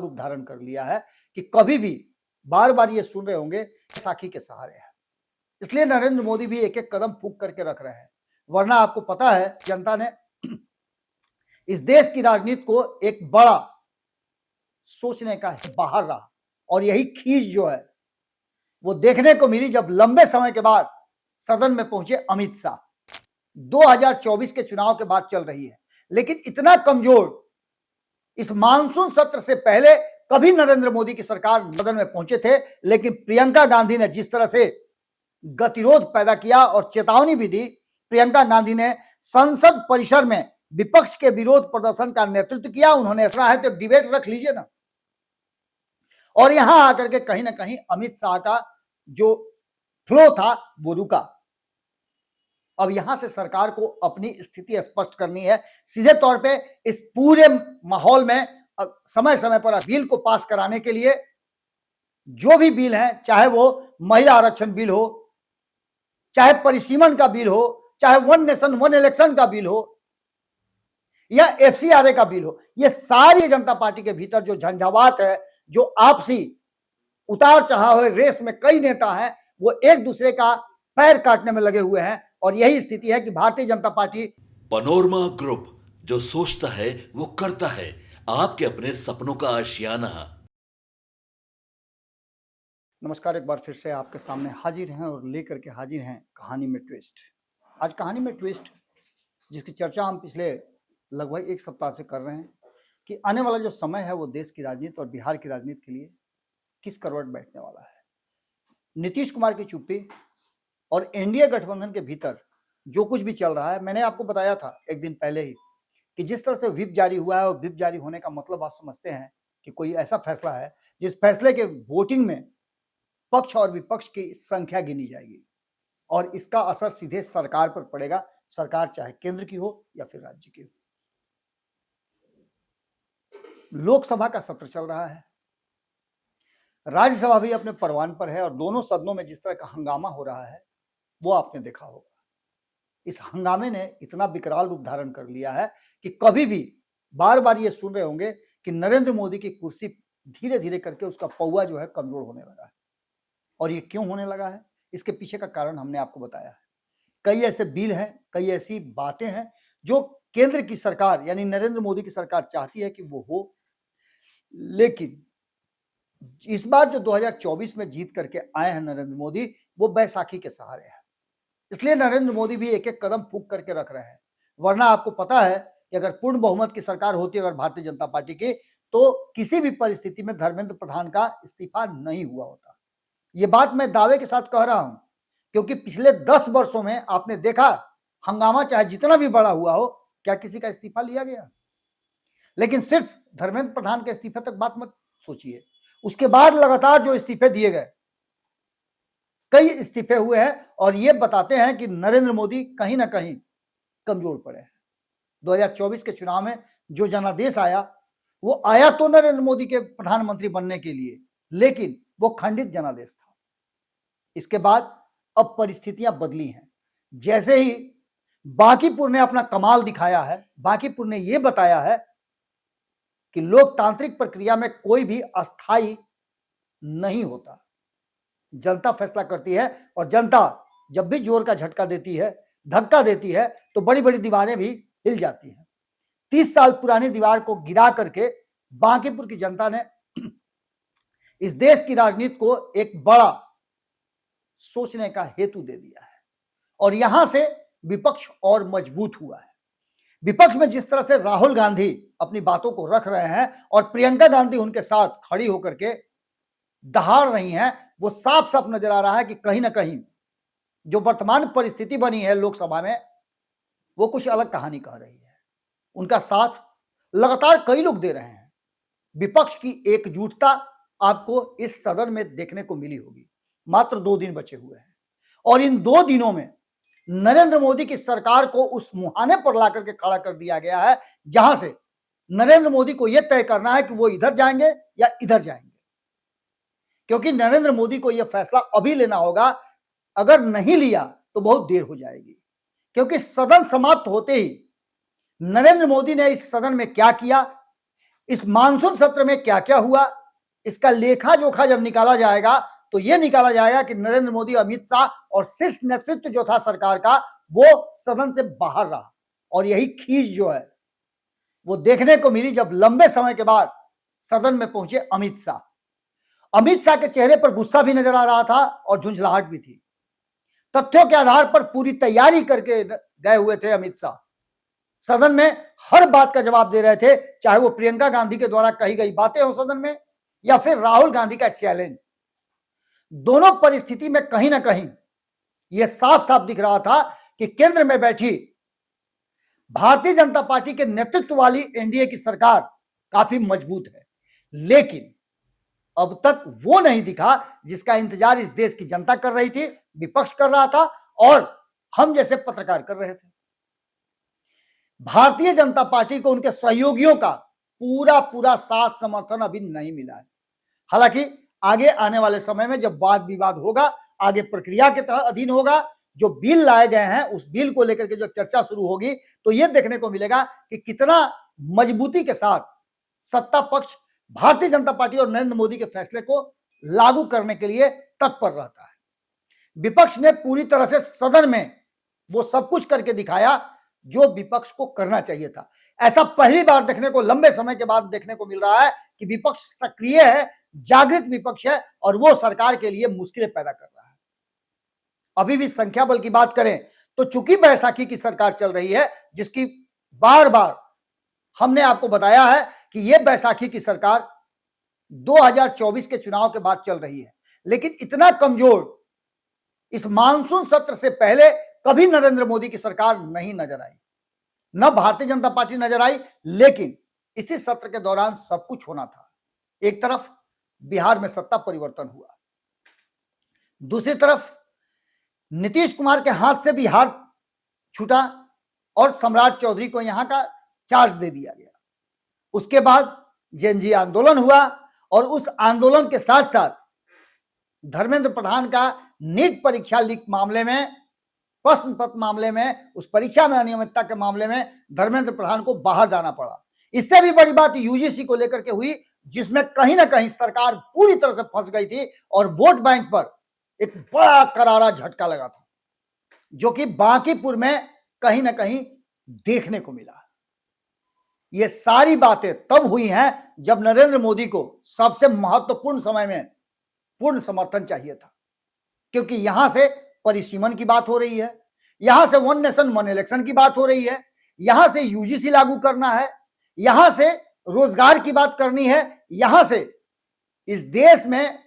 रूप धारण कर लिया है कि कभी भी बार बार ये सुन रहे होंगे साखी के सहारे है। इसलिए नरेंद्र मोदी भी एक एक कदम फूंक करके रख रहे हैं, वरना आपको पता है जनता ने इस देश की राजनीति को एक बड़ा सोचने का बाहर रहा और यही खींच जो है वो देखने को मिली जब लंबे समय के बाद सदन में पहुंचे अमित शाह। 2024 के चुनाव के बाद चल रही है, लेकिन इतना कमजोर इस मानसून सत्र से पहले कभी नरेंद्र मोदी की सरकार सदन में पहुंचे थे, लेकिन प्रियंका गांधी ने जिस तरह से गतिरोध पैदा किया और चेतावनी भी दी, प्रियंका गांधी ने संसद परिसर में विपक्ष के विरोध प्रदर्शन का नेतृत्व किया। उन्होंने ऐसा है तो डिबेट रख लीजिए ना, और यहां आकर के कहीं ना कहीं अमित शाह का जो फ्लो था वो रुका। अब यहां से सरकार को अपनी स्थिति स्पष्ट करनी है। सीधे तौर पे इस पूरे माहौल में समय समय पर बिल को पास कराने के लिए जो भी बिल है, चाहे वो महिला आरक्षण बिल हो, चाहे परिसीमन का बिल हो, चाहे वन नेशन वन इलेक्शन का बिल हो या एफसीआरए का बिल हो, ये सारी जनता पार्टी के भीतर जो झंझावात है, जो आपसी उतार चढ़ाव है, रेस में कई नेता हैं वो एक दूसरे का पैर काटने में लगे हुए हैं, और यही स्थिति है कि Bharatiya Janata party panorama group, जो सोचता है वो करता है, आपके अपने सपनों का आशियाना। नमस्कार, एक बार फिर से आपके सामने हाजिर हैं और लेकर के हाजिर हैं कहानी में ट्विस्ट। आज कहानी में ट्विस्ट जिसकी चर्चा हम पिछले लगभग एक सप्ताह से कर रहे हैं कि आने वाला जो समय है वो देश की राजनीति और बिहार की राजनीति के लिए किस करवट बैठने वाला है। नीतीश कुमार की चुप्पी और एनडीए गठबंधन के भीतर जो कुछ भी चल रहा है, मैंने आपको बताया था एक दिन पहले ही कि जिस तरह से व्हिप जारी हुआ है, और व्हिप जारी होने का मतलब आप समझते हैं कि कोई ऐसा फैसला है जिस फैसले के वोटिंग में पक्ष और विपक्ष की संख्या गिनी जाएगी और इसका असर सीधे सरकार पर पड़ेगा, सरकार चाहे केंद्र की हो या फिर राज्य की हो। लोकसभा का सत्र चल रहा है, राज्यसभा भी अपने परवान पर है, और दोनों सदनों में जिस तरह का हंगामा हो रहा है वो आपने देखा होगा। इस हंगामे ने इतना विकराल रूप धारण कर लिया है कि कभी भी बार बार ये सुन रहे होंगे कि नरेंद्र मोदी की कुर्सी धीरे धीरे करके उसका पौवा जो है कमजोर होने लगा है। और ये क्यों होने लगा है, इसके पीछे का कारण हमने आपको बताया है। कई ऐसे बिल हैं, कई ऐसी बातें हैं जो केंद्र की सरकार यानी नरेंद्र मोदी की सरकार चाहती है कि वो हो, लेकिन इस बार जो 2024 में जीत करके आए हैं नरेंद्र मोदी, वो बैसाखी के सहारे है। इसलिए नरेंद्र मोदी भी एक एक कदम फूंक करके रख रहे हैं, वरना आपको पता है कि अगर पूर्ण बहुमत की सरकार होती अगर भारतीय जनता पार्टी की, तो किसी भी परिस्थिति में धर्मेंद्र प्रधान का इस्तीफा नहीं हुआ होता। ये बात मैं दावे के साथ कह रहा हूं क्योंकि पिछले 10 वर्षों में आपने देखा हंगामा चाहे जितना भी बड़ा हुआ हो, क्या किसी का इस्तीफा लिया गया? लेकिन सिर्फ धर्मेंद्र प्रधान के इस्तीफे तक बात मत सोचिए, उसके बाद लगातार जो इस्तीफे दिए गए, कई इस्तीफे हुए हैं, और ये बताते हैं कि नरेंद्र मोदी कहीं ना कहीं कमजोर पड़े हैं। 2024 के चुनाव में जो जनादेश आया वो आया तो नरेंद्र मोदी के प्रधानमंत्री बनने के लिए, लेकिन वो खंडित जनादेश था। इसके बाद अब परिस्थितियां बदली हैं। जैसे ही बांकीपुर ने अपना कमाल दिखाया है, बांकीपुर ने यह बताया है कि लोकतांत्रिक प्रक्रिया में कोई भी अस्थाई नहीं होता, जनता फैसला करती है, और जनता जब भी जोर का झटका देती है, धक्का देती है, तो बड़ी बड़ी दीवारें भी हिल जाती हैं। 30 साल पुरानी दीवार को गिरा करके बांकीपुर की जनता ने इस देश की राजनीति को एक बड़ा सोचने का हेतु दे दिया है, और यहां से विपक्ष और मजबूत हुआ है। विपक्ष में जिस तरह से राहुल गांधी अपनी बातों को रख रहे हैं और प्रियंका गांधी उनके साथ खड़ी होकर के दहाड़ रही हैं, वो साफ साफ नजर आ रहा है कि कहीं ना कहीं जो वर्तमान परिस्थिति बनी है लोकसभा में, वो कुछ अलग कहानी कह रही है। उनका साथ लगातार कई लोग दे रहे हैं। विपक्ष की एकजुटता आपको इस सदन में देखने को मिली होगी। मात्र 2 दिन बचे हुए हैं, और इन 2 दिनों में नरेंद्र मोदी की सरकार को उस मुहाने पर ला करके खड़ा कर दिया गया है जहां से नरेंद्र मोदी को यह तय करना है कि वो इधर जाएंगे या इधर जाएंगे, क्योंकि नरेंद्र मोदी को यह फैसला अभी लेना होगा। अगर नहीं लिया तो बहुत देर हो जाएगी, क्योंकि सदन समाप्त होते ही नरेंद्र मोदी ने इस सदन में क्या किया, इस मानसून सत्र में क्या क्या हुआ, इसका लेखा जोखा जब निकाला जाएगा तो यह निकाला जाएगा कि नरेंद्र मोदी, अमित शाह और शीर्ष नेतृत्व जो था सरकार का, वो सदन से बाहर रहा। और यही खींच जो है वो देखने को मिली जब लंबे समय के बाद सदन में पहुंचे अमित शाह। अमित शाह के चेहरे पर गुस्सा भी नजर आ रहा था और झुंझलाहट भी थी। तथ्यों के आधार पर पूरी तैयारी करके गए हुए थे अमित शाह। सदन में हर बात का जवाब दे रहे थे, चाहे वो प्रियंका गांधी के द्वारा कही गई बातें हो सदन में या फिर राहुल गांधी का चैलेंज। दोनों परिस्थिति में कहीं ना कहीं यह साफ साफ दिख रहा था कि केंद्र में बैठी भारतीय जनता पार्टी के नेतृत्व वाली एनडीए की सरकार काफी मजबूत है। लेकिन अब तक वो नहीं दिखा जिसका इंतजार इस देश की जनता कर रही थी, विपक्ष कर रहा था और हम जैसे पत्रकार कर रहे थे। भारतीय जनता पार्टी को उनके सहयोगियों का पूरा पूरा साथ समर्थन अभी नहीं मिला है। हालांकि आगे आने वाले समय में जब वाद विवाद होगा, आगे प्रक्रिया के तहत अधीन होगा, जो बिल लाए गए हैं उस बिल को लेकर के जब चर्चा शुरू होगी तो यह देखने को मिलेगा कि कितना मजबूती के साथ सत्ता पक्ष भारतीय जनता पार्टी और नरेंद्र मोदी के फैसले को लागू करने के लिए तत्पर रहता है। विपक्ष ने पूरी तरह से सदन में वो सब कुछ करके दिखाया जो विपक्ष को करना चाहिए था। ऐसा पहली बार देखने को, लंबे समय के बाद देखने को मिल रहा है कि विपक्ष सक्रिय है, जागृत विपक्ष है और वो सरकार के लिए मुश्किलें पैदा कर रहा है। अभी भी संख्या बल की बात करें तो चूंकि बैसाखी की सरकार चल रही है, जिसकी बार बार हमने आपको बताया है कि यह बैसाखी की सरकार 2024 के चुनाव के बाद चल रही है, लेकिन इतना कमजोर इस मानसून सत्र से पहले कभी नरेंद्र मोदी की सरकार नहीं नजर आई, न भारतीय जनता पार्टी नजर आई। लेकिन इसी सत्र के दौरान सब कुछ होना था। एक तरफ बिहार में सत्ता परिवर्तन हुआ, दूसरी तरफ नीतीश कुमार के हाथ से बिहार छूटा और सम्राट चौधरी को यहां का चार्ज दे दिया गया। उसके बाद जेएनजी आंदोलन हुआ और उस आंदोलन के साथ साथ धर्मेंद्र प्रधान का नीट परीक्षा लीक मामले में, प्रश्न पत्र मामले में, उस परीक्षा में अनियमितता के मामले में धर्मेंद्र प्रधान को बाहर जाना पड़ा। इससे भी बड़ी बात यूजीसी को लेकर के हुई, जिसमें कहीं ना कहीं सरकार पूरी तरह से फंस गई थी और वोट बैंक पर एक बड़ा करारा झटका लगा था, जो कि बांकीपुर में कहीं ना कहीं देखने को मिला। ये सारी बातें तब हुई हैं जब नरेंद्र मोदी को सबसे महत्वपूर्ण समय में पूर्ण समर्थन चाहिए था, क्योंकि यहां से परिसीमन की बात हो रही है, यहां से वन नेशन वन इलेक्शन की बात हो रही है, यहां से यूजीसी लागू करना है, यहां से रोजगार की बात करनी है, यहां से इस देश में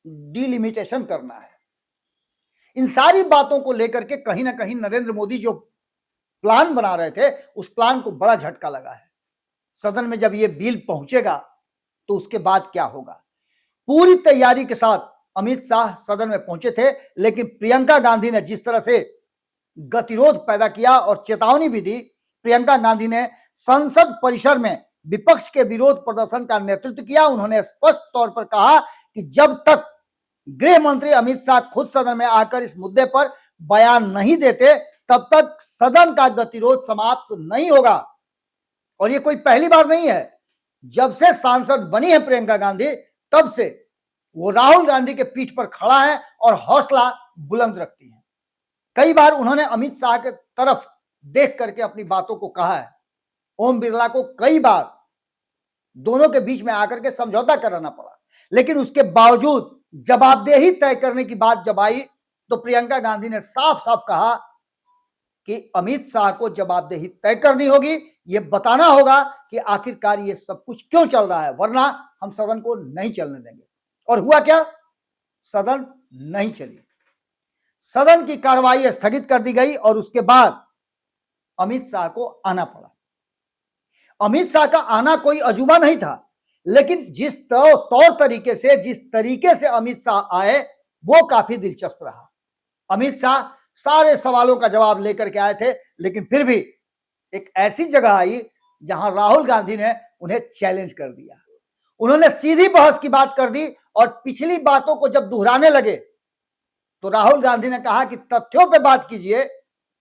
डिलिमिटेशन करना है। इन सारी बातों को लेकर के कहीं ना कहीं नरेंद्र मोदी जो प्लान बना रहे थे, उस प्लान को बड़ा झटका लगा है। सदन में जब ये बिल पहुंचेगा तो उसके बाद क्या होगा। पूरी तैयारी के साथ अमित शाह सदन में पहुंचे थे, लेकिन प्रियंका गांधी ने जिस तरह से गतिरोध पैदा किया और चेतावनी भी दी, प्रियंका गांधी ने संसद परिसर में विपक्ष के विरोध प्रदर्शन का नेतृत्व किया। उन्होंने स्पष्ट तौर पर कहा कि जब तक गृह मंत्री अमित शाह खुद सदन में आकर इस मुद्दे पर बयान नहीं देते, तब तक सदन का गतिरोध समाप्त नहीं होगा। और ये कोई पहली बार नहीं है, जब से सांसद बनी है प्रियंका गांधी, तब से वो राहुल गांधी के पीठ पर खड़ा है और हौसला बुलंद रखती है। कई बार उन्होंने अमित शाह के तरफ देख करके अपनी बातों को कहा है। ओम बिरला को कई बार दोनों के बीच में आकर के समझौता कराना पड़ा, लेकिन उसके बावजूद जवाबदेही तय करने की बात जब आई तो प्रियंका गांधी ने साफ साफ कहा कि अमित शाह को जवाबदेही तय करनी होगी, ये बताना होगा कि आखिरकार ये सब कुछ क्यों चल रहा है, वरना हम सदन को नहीं चलने देंगे। और हुआ क्या? सदन नहीं चली, सदन की कार्रवाई स्थगित कर दी गई और उसके बाद अमित शाह को आना पड़ा। अमित शाह का आना कोई अजूबा नहीं था, लेकिन जिस तौर तरीके से, जिस तरीके से अमित शाह आए वो काफी दिलचस्प रहा। अमित शाह सारे सवालों का जवाब लेकर के आए थे, लेकिन फिर भी एक ऐसी जगह आई जहां राहुल गांधी ने उन्हें चैलेंज कर दिया। उन्होंने सीधी बहस की बात कर दी और पिछली बातों को जब दोहराने लगे तो राहुल गांधी ने कहा कि तथ्यों पर बात कीजिए,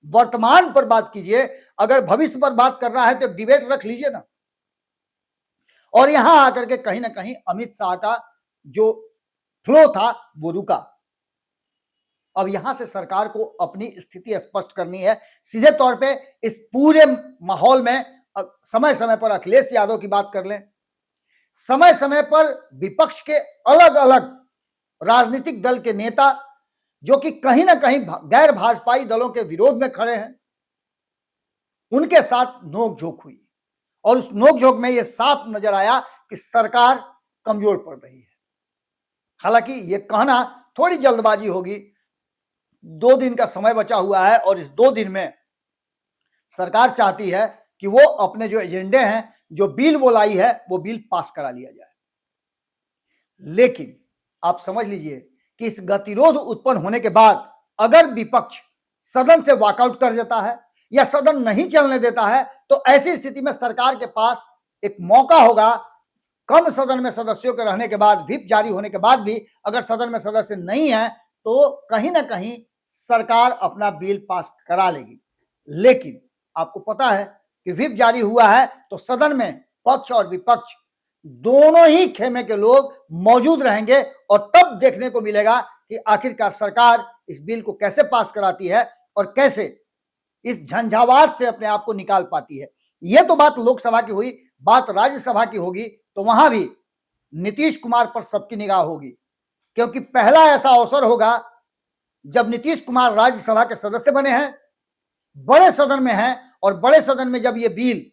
वर्तमान पर बात कीजिए, अगर भविष्य पर बात करना है तो डिबेट रख लीजिए ना। और यहां आकर के कहीं ना कहीं अमित शाह का जो फ्लो था वो रुका। अब यहां से सरकार को अपनी स्थिति स्पष्ट करनी है। सीधे तौर पे इस पूरे माहौल में समय समय पर अखिलेश यादव की बात कर लें, समय समय पर विपक्ष के अलग अलग राजनीतिक दल के नेता जो कि कहीं ना कहीं गैर भाजपाई दलों के विरोध में खड़े हैं, उनके साथ नोकझोंक हुई और उस नोकझोंक में यह साफ नजर आया कि सरकार कमजोर पड़ रही है। हालांकि यह कहना थोड़ी जल्दबाजी होगी, 2 दिन का समय बचा हुआ है और इस 2 दिन में सरकार चाहती है कि वो अपने जो एजेंडे हैं, जो बिल वो लाई है, वो बिल पास करा लिया जाए। लेकिन आप समझ लीजिए कि इस गतिरोध उत्पन्न होने के बाद अगर विपक्ष सदन से वॉकआउट कर देता है या सदन नहीं चलने देता है, तो ऐसी स्थिति में सरकार के पास एक मौका होगा, कम सदन में सदस्यों के रहने के बाद, व्हिप जारी होने के बाद भी अगर सदन में सदस्य नहीं है तो कहीं ना कहीं सरकार अपना बिल पास करा लेगी। लेकिन आपको पता है कि व्हिप जारी हुआ है तो सदन में पक्ष और विपक्ष दोनों ही खेमे के लोग मौजूद रहेंगे और तब देखने को मिलेगा कि आखिरकार सरकार इस बिल को कैसे पास कराती है और कैसे इस झंझावात से अपने आप को निकाल पाती है। यह तो बात लोकसभा की हुई, बात राज्यसभा की होगी तो वहां भी नीतीश कुमार पर सबकी निगाह होगी, क्योंकि पहला ऐसा अवसर होगा जब नीतीश कुमार राज्यसभा के सदस्य बने हैं, बड़े सदन में हैं, और बड़े सदन में जब यह बिल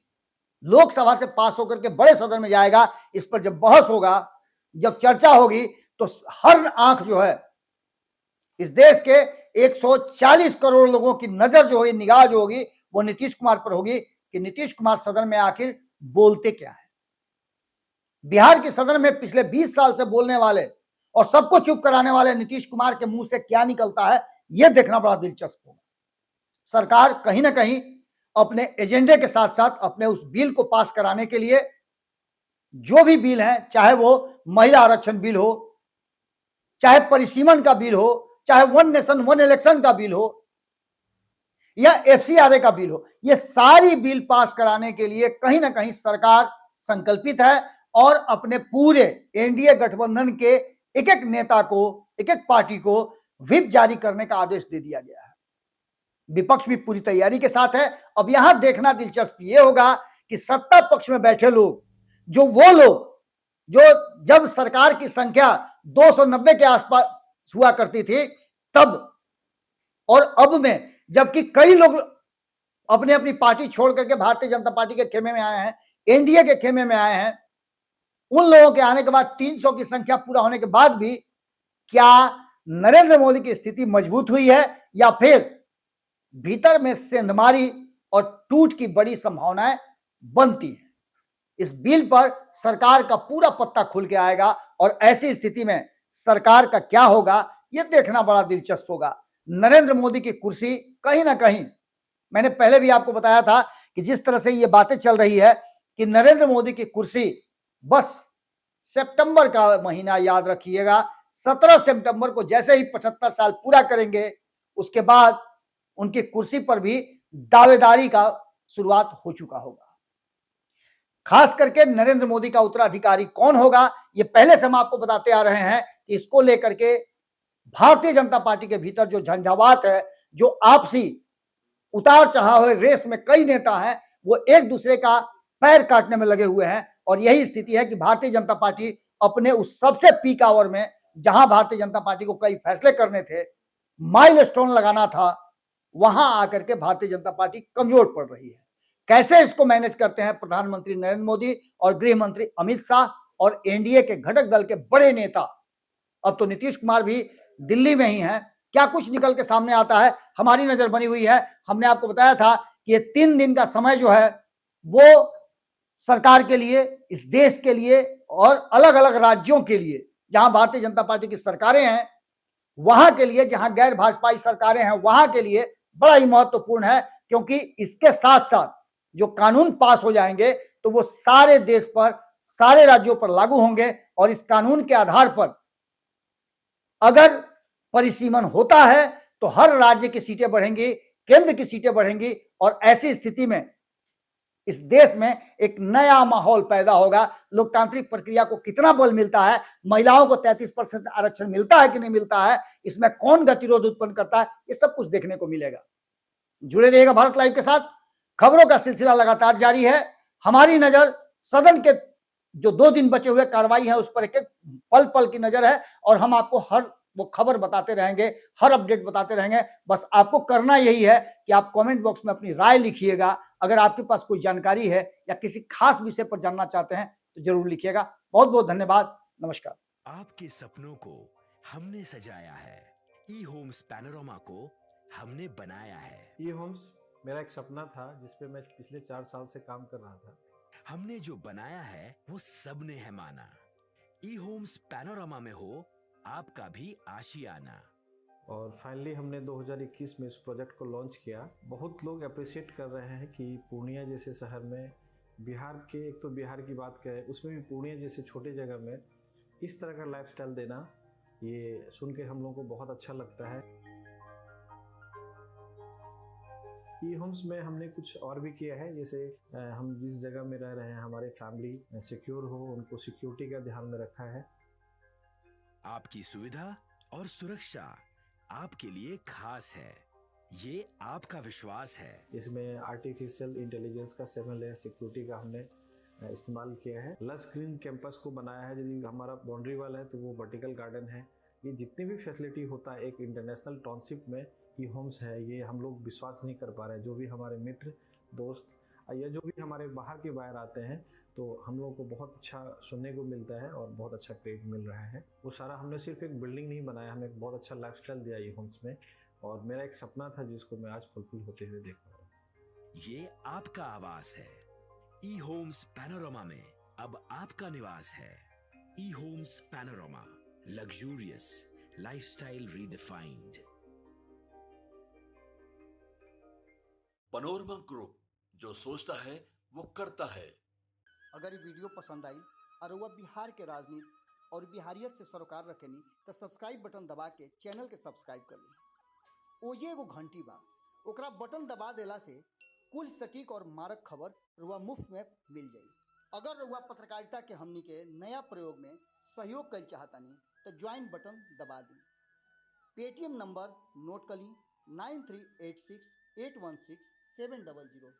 लोकसभा से पास होकर के बड़े सदन में जाएगा, इस पर जब बहस होगा, जब चर्चा होगी, तो हर आंख जो है इस देश के 140 करोड़ लोगों की नजर जो होगी, निगाह जो होगी, वो नीतीश कुमार पर होगी कि नीतीश कुमार सदन में आखिर बोलते क्या है। बिहार के सदन में पिछले 20 साल से बोलने वाले और सबको चुप कराने वाले नीतीश कुमार के मुंह से क्या निकलता है, यह देखना बड़ा दिलचस्प होगा। सरकार कहीं ना कहीं अपने एजेंडे के साथ साथ अपने उस बिल को पास कराने के लिए जो भी बिल है, चाहे वो महिला आरक्षण बिल हो, चाहे परिसीमन का बिल हो, चाहे वन नेशन वन इलेक्शन का बिल हो या एफसीआरए का बिल हो, ये सारी बिल पास कराने के लिए कहीं ना कहीं सरकार संकल्पित है और अपने पूरे एनडीए गठबंधन के एक एक नेता को, एक एक पार्टी को व्हिप जारी करने का आदेश दे दिया गया है। विपक्ष भी पूरी तैयारी के साथ है। अब यहां देखना दिलचस्प यह होगा कि सत्ता पक्ष में बैठे लोग, जो वो लोग जो जब सरकार की संख्या 290 के आसपास हुआ करती थी तब, और अब में जबकि कई लोग अपनी अपनी पार्टी छोड़ करके भारतीय जनता पार्टी के खेमे में आए हैं, एनडीए के खेमे में आए हैं, उन लोगों के आने के बाद 300 की संख्या पूरा होने के बाद भी क्या नरेंद्र मोदी की स्थिति मजबूत हुई है या फिर भीतर में सेंधमारी और टूट की बड़ी संभावनाएं बनती है। इस बिल पर सरकार का पूरा पत्ता खुल के आएगा और ऐसी स्थिति में सरकार का क्या होगा यह देखना बड़ा दिलचस्प होगा। नरेंद्र मोदी की कुर्सी कहीं ना कहीं, मैंने पहले भी आपको बताया था कि जिस तरह से ये बातें चल रही है कि नरेंद्र मोदी की कुर्सी बस सितंबर का महीना याद रखिएगा, 17 सितंबर को जैसे ही 75 साल पूरा करेंगे उसके बाद उनकी कुर्सी पर भी दावेदारी का शुरुआत हो चुका होगा। खास करके नरेंद्र मोदी का उत्तराधिकारी कौन होगा, ये पहले से हम आपको बताते आ रहे हैं कि इसको लेकर के भारतीय जनता पार्टी के भीतर जो झंझावात है, जो आपसी उतार चढ़ाव है, रेस में कई नेता हैं, वो एक दूसरे का पैर काटने में लगे हुए हैं। और यही स्थिति है कि भारतीय जनता पार्टी अपने उस सबसे पीक आवर में, जहां भारतीय जनता पार्टी को कई फैसले करने थे, माइलस्टोन लगाना था, वहां आकर के भारतीय जनता पार्टी कमजोर पड़ रही है। कैसे इसको मैनेज करते हैं प्रधानमंत्री नरेंद्र मोदी और गृह मंत्री अमित शाह और एनडीए के घटक दल के बड़े नेता, अब तो नीतीश कुमार भी दिल्ली में ही हैं, क्या कुछ निकल के सामने आता है, हमारी नजर बनी हुई है। हमने आपको बताया था कि ये 3 दिन का समय जो है वो सरकार के लिए, इस देश के लिए और अलग अलग राज्यों के लिए जहां भारतीय जनता पार्टी की सरकारें हैं, वहां के लिए, जहां गैर भाजपाई सरकारें हैं, वहां के लिए बड़ा ही महत्वपूर्ण है, क्योंकि इसके साथ साथ जो कानून पास हो जाएंगे तो वो सारे देश पर, सारे राज्यों पर लागू होंगे और इस कानून के आधार पर अगर परिसीमन होता है तो हर राज्य की सीटें बढ़ेंगी, केंद्र की सीटें बढ़ेंगी और ऐसी स्थिति में इस देश में एक नया माहौल पैदा होगा। लोकतांत्रिक प्रक्रिया को कितना बल मिलता है, महिलाओं को 33% आरक्षण मिलता है कि नहीं मिलता है, इसमें कौन गतिरोध उत्पन्न करता है, ये सब कुछ देखने को मिलेगा। जुड़े रहिएगा भारत लाइव के साथ। खबरों का सिलसिला लगातार जारी है। हमारी नजर सदन के जो 2 दिन बचे हुए कार्रवाई है उस पर एक एक पल पल की नजर है और हम आपको हर वो खबर बताते रहेंगे, हर अपडेट बताते रहेंगे। बस आपको करना यही है कि आप कमेंट बॉक्स में अपनी राय लिखिएगा। अगर आपके पास कोई जानकारी है या किसी खास विषय पर जानना चाहते हैं तो जरूर लिखिएगा। बहुत बहुत धन्यवाद। नमस्कार। आपके सपनों को हमने सजाया है, ई होम्स पैनोरामा को हमने बनाया है। ई होम्स मेरा एक सपना था जिस पे मैं पिछले 4 साल से काम कर रहा था। हमने जो बनाया है वो सबने है माना। ई होम्स पैनोरामा में हो आपका भी आशियाना। और फाइनली हमने 2021 में इस प्रोजेक्ट को लॉन्च किया। बहुत लोग अप्रिशिएट कर रहे हैं कि पूर्णिया जैसे शहर में, बिहार के, एक तो बिहार की बात करें उसमें भी पूर्णिया जैसे छोटे जगह में इस तरह का लाइफस्टाइल देना, ये सुन के हम लोगों को बहुत अच्छा लगता है। ई होम्स में हमने कुछ और भी किया है, जैसे हम जिस जगह में रह रहे हैं हमारे फैमिली सिक्योर हो, उनको सिक्योरिटी का ध्यान में रखा है। आपकी सुविधा और सुरक्षा आपके लिए खास है, ये आपका विश्वास है। इसमें आर्टिफिशियल इंटेलिजेंस का 7 लेयर सिक्योरिटी का हमने इस्तेमाल किया है। लस ग्रीन कैंपस को बनाया है। यदि हमारा बाउंड्री वाल है तो वो वर्टिकल गार्डन है। ये जितनी भी फैसिलिटी होता है एक इंटरनेशनल टाउनशिप में ई होम्स है, ये हम लोग विश्वास नहीं कर पा रहे हैं। जो भी हमारे मित्र, दोस्त या जो भी हमारे बाहर के बाहर आते हैं तो हम लोगों को बहुत अच्छा सुनने को मिलता है और बहुत अच्छा क्रेडिट मिल रहा है। वो सारा हमने सिर्फ एक बिल्डिंग नहीं बनाया, हमें एक बहुत अच्छा लाइफस्टाइल दिया ई होम्स में, और मेरा एक सपना था जिसको मैं आज फुलफिल होते हुए देख रहा हूँ। ये आपका आवास है। ई होम्स पैनोरामा में अब आपका निवास है। E Homes Panorama, luxurious lifestyle redefined. Panorama group, जो सोचता है वो करता है। अगर ये वीडियो पसंद आई और वह बिहार के राजनीति और बिहारियत से सरोकार रखेनी तो सब्सक्राइब बटन दबा के चैनल के सब्सक्राइब कर ली। ओजे एगो घंटी बा, ओकरा बटन दबा देला से कुल सटीक और मारक खबर रुआ मुफ्त में मिल जाई। अगर रुआ पत्रकारिता के हमनी के नया प्रयोग में सहयोग कर चाहतानी तो ज्वाइन बटन दबा दी। पेटीएम नंबर नोट कर ली 9386816700।